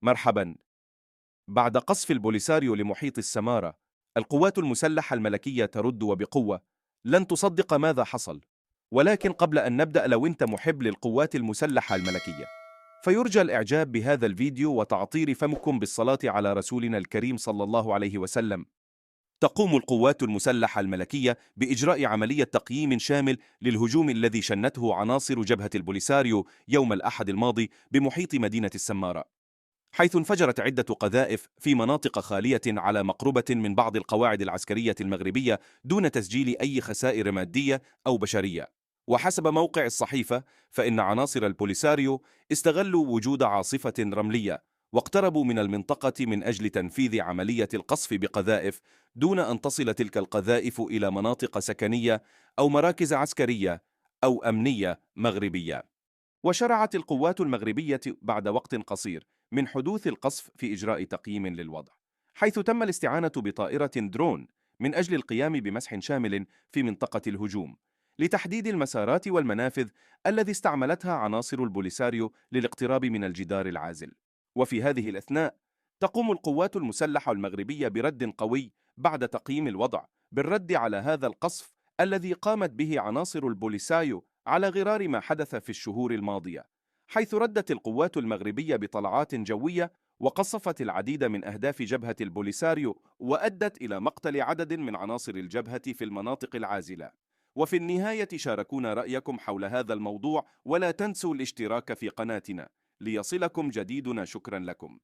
مرحبا. بعد قصف البوليساريو لمحيط السمارة، القوات المسلحة الملكية ترد وبقوة. لن تصدق ماذا حصل. ولكن قبل أن نبدأ، لو أنت محب للقوات المسلحة الملكية فيرجى الإعجاب بهذا الفيديو وتعطير فمكم بالصلاة على رسولنا الكريم صلى الله عليه وسلم. تقوم القوات المسلحة الملكية بإجراء عملية تقييم شامل للهجوم الذي شنته عناصر جبهة البوليساريو يوم الأحد الماضي بمحيط مدينة السمارة، حيث انفجرت عدة قذائف في مناطق خالية على مقربة من بعض القواعد العسكرية المغربية دون تسجيل أي خسائر مادية أو بشرية. وحسب موقع الصحيفة، فإن عناصر البوليساريو استغلوا وجود عاصفة رملية واقتربوا من المنطقة من أجل تنفيذ عملية القصف بقذائف، دون أن تصل تلك القذائف إلى مناطق سكنية أو مراكز عسكرية أو أمنية مغربية. وشرعت القوات المغربية بعد وقت قصير من حدوث القصف في إجراء تقييم للوضع، حيث تم الاستعانة بطائرة درون من أجل القيام بمسح شامل في منطقة الهجوم لتحديد المسارات والمنافذ الذي استعملتها عناصر البوليساريو للاقتراب من الجدار العازل. وفي هذه الأثناء تقوم القوات المسلحة المغربية برد قوي بعد تقييم الوضع، بالرد على هذا القصف الذي قامت به عناصر البوليساريو على غرار ما حدث في الشهور الماضية، حيث ردت القوات المغربية بطلعات جوية وقصفت العديد من أهداف جبهة البوليساريو، وأدت إلى مقتل عدد من عناصر الجبهة في المناطق العازلة. وفي النهاية شاركونا رأيكم حول هذا الموضوع، ولا تنسوا الاشتراك في قناتنا ليصلكم جديدنا. شكرا لكم.